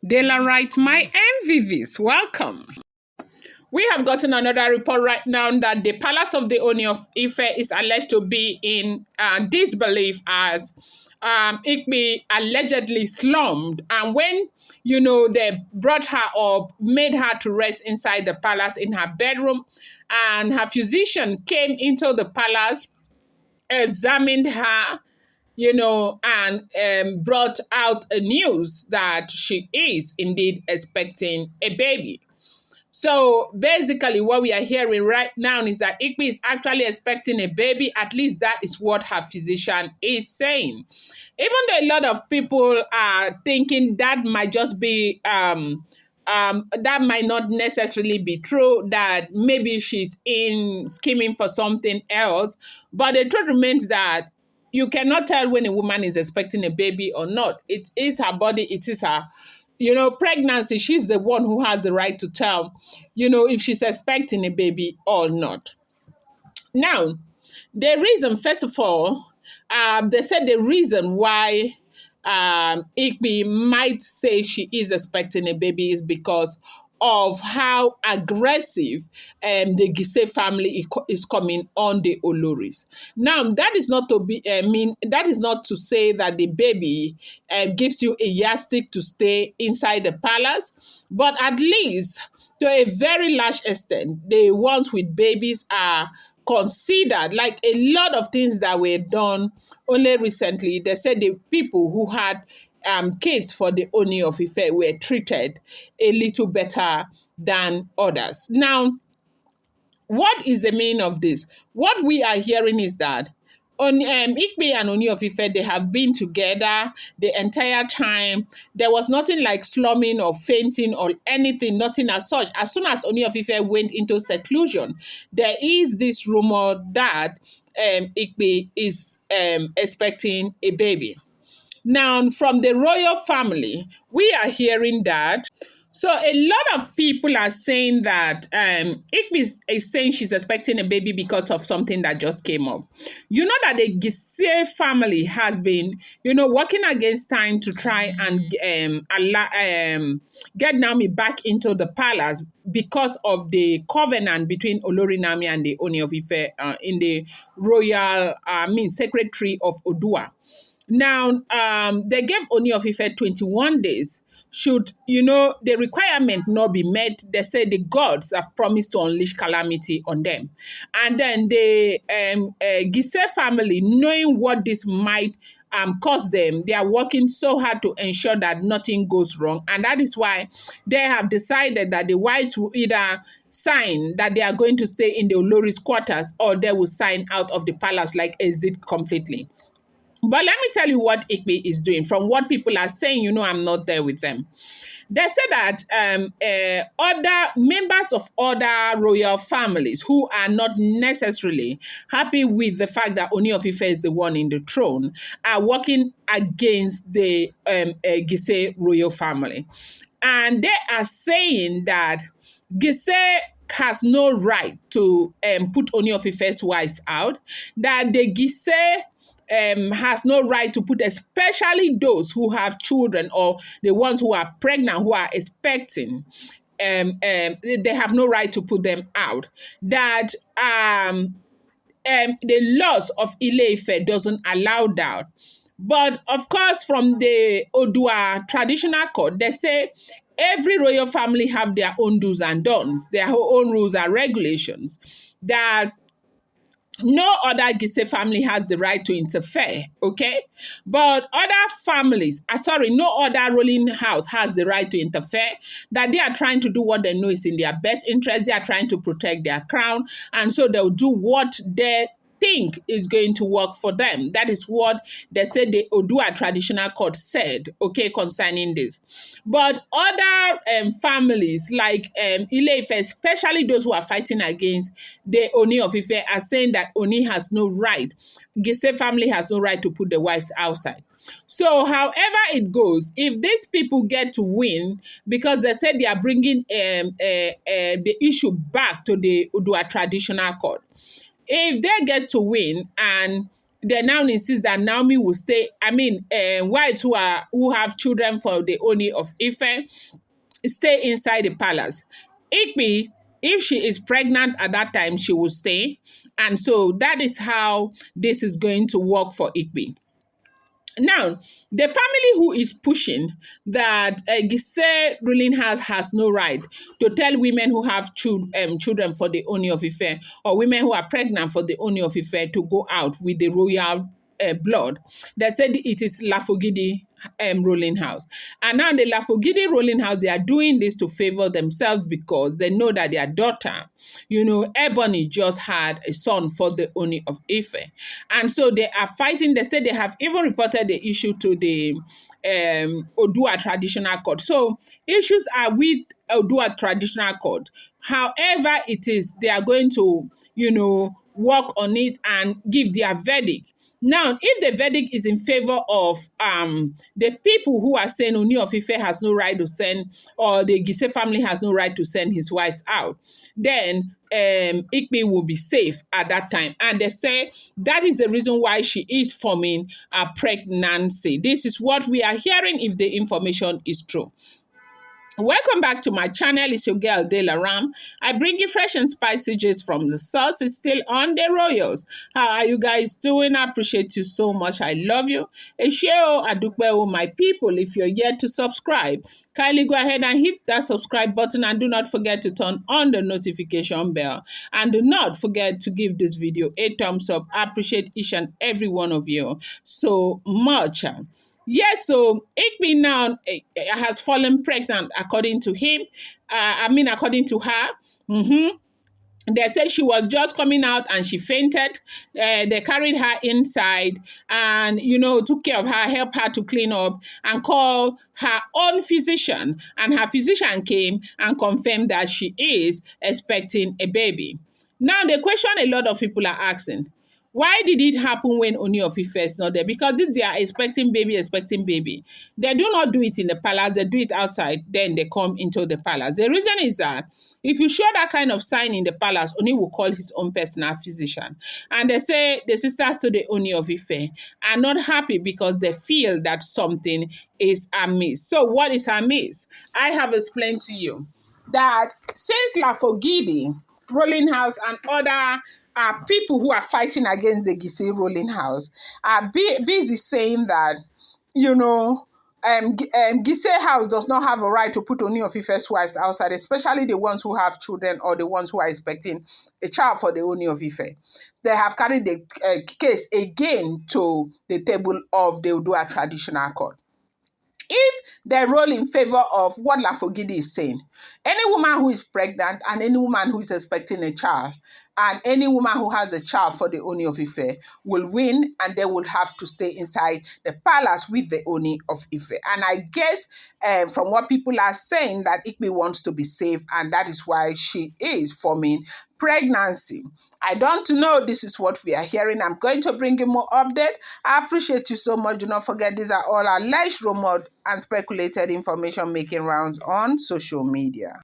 Daylight, my MVVs, welcome. We have gotten another report right now that the palace of the Ooni of Ife is alleged to be in disbelief as Igbi allegedly slummed. And when, they brought her up, made her to rest inside the palace in her bedroom, and her physician came into the palace, examined her, and brought out a news that she is indeed expecting a baby. So basically, what we are hearing right now is that Igbi is actually expecting a baby. At least that is what her physician is saying. Even though a lot of people are thinking that might just be that might not necessarily be true, that maybe she's in scheming for something else. But the truth remains that you cannot tell when a woman is expecting a baby or not. It is her body, it is her, pregnancy. She's the one who has the right to tell, if she's expecting a baby or not. Now, the reason, first of all, they said the reason why Igbi might say she is expecting a baby is because of how aggressive the Gise family is coming on the Oloris. Now, that is not to be that is not to say that the baby gives you a yardstick to stay inside the palace, but at least to a very large extent, the ones with babies are considered. Like a lot of things that were done only recently, they said the people who had kids for the Ooni of Ife were treated a little better than others. Now, what is the meaning of this? What we are hearing is that Igbi and Ooni of Ife, they have been together the entire time. There was nothing like slumming or fainting or anything, nothing as such. As soon as Ooni of Ife went into seclusion, there is this rumor that Igbi is expecting a baby. Now, from the royal family, we are hearing that. So a lot of people are saying that Igbi is saying she's expecting a baby because of something that just came up. You know that the Gise family has been, working against time to try and get Naomi back into the palace because of the covenant between Olori Naomi and the Ooni of Ife in the royal, sacred tree of Odua. Now, they gave Ooni of Ife 21 days. Should, the requirement not be met, they say the gods have promised to unleash calamity on them. And then the Gise family, knowing what this might cause them, they are working so hard to ensure that nothing goes wrong. And that is why they have decided that the wives will either sign that they are going to stay in the Olori's quarters, or they will sign out of the palace, like exit completely. But let me tell you what Igbi is doing. From what people are saying, I'm not there with them. They say that other members of other royal families who are not necessarily happy with the fact that Ooni of Ife is the one in the throne are working against the Gise royal family. And they are saying that Gise has no right to put Ooni of Ife's wives out, that the Gise has no right to put, especially those who have children or the ones who are pregnant, who are expecting. They have no right to put them out. That the laws of Ile-Ife doesn't allow that. But of course, from the Odua traditional code, they say every royal family have their own do's and don'ts, their own rules and regulations, that no other Gise family has the right to interfere, okay? But other families, no other ruling house has the right to interfere, that they are trying to do what they know is in their best interest. They are trying to protect their crown, and so they'll do what they think is going to work for them. That is what they said the Odua traditional court said, okay, concerning this. But other families like Ile-Ife, especially those who are fighting against the Ooni of Ife, are saying that Ooni has no right, Gise family has no right to put the wives outside. So however it goes, if these people get to win, because they said they are bringing the issue back to the Odua traditional court, if they get to win and they now insist that Naomi will stay. I mean, wives who have children for the Ooni of Ife stay inside the palace. Igbi, if she is pregnant at that time, she will stay. And so that is how this is going to work for Igbi. Now, the family who is pushing that Gise ruling house has no right to tell women who have children for the Ooni of Ife, or women who are pregnant for the Ooni of Ife, to go out with the royal blood. They said it is Lafogidi ruling house. And now the Lafogidi ruling house, they are doing this to favor themselves because they know that their daughter, Ebony, just had a son for the Ooni of Ife. And so they are fighting. They say they have even reported the issue to the Odua Traditional Court. So issues are with Odua Traditional Court. However it is, they are going to, work on it and give their verdict. Now, if the verdict is in favor of the people who are saying Ooni of Ife has no right to send, or the Gise family has no right to send his wives out, then Igbi will be safe at that time. And they say that is the reason why she is forming a pregnancy. This is what we are hearing if the information is true. Welcome back to my channel. It's your girl Dela Ram. I bring you fresh and spicy gist from the source. It's still on the Royals. How are you guys doing? I appreciate you so much. I love you. Esheo adukbeo, my people. If you're yet to subscribe, kindly go ahead and hit that subscribe button, and do not forget to turn on the notification bell. And do not forget to give this video a thumbs up. I appreciate each and every one of you so much. Yes, so Igbi now has fallen pregnant, according to him. According to her. They said she was just coming out and she fainted. They carried her inside and, took care of her, helped her to clean up, and called her own physician. And her physician came and confirmed that she is expecting a baby. Now, the question a lot of people are asking, why did it happen when Ooni of Ife is not there? Because this, they are expecting baby. They do not do it in the palace. They do it outside. Then they come into the palace. The reason is that if you show that kind of sign in the palace, Ooni will call his own personal physician. And they say the sisters to the Ooni of Ife are not happy because they feel that something is amiss. So what is amiss? I have explained to you that since Lafogidi ruling house and other people who are fighting against the Gise ruling house are busy saying that, Gise house does not have a right to put Ooni of Ife's wives outside, especially the ones who have children or the ones who are expecting a child for the Ooni of Ife. They have carried the case again to the table of the Odua Traditional Court. If they roll in favor of what Lafogidi is saying, any woman who is pregnant and any woman who is expecting a child and any woman who has a child for the Ooni of Ife will win, and they will have to stay inside the palace with the Ooni of Ife. And I guess from what people are saying, that Igbi wants to be safe, and that is why she is forming pregnancy. I don't know. This is what we are hearing. I'm going to bring you more update. I appreciate you so much. Do not forget, these are all alleged, rumored, and speculated information making rounds on social media.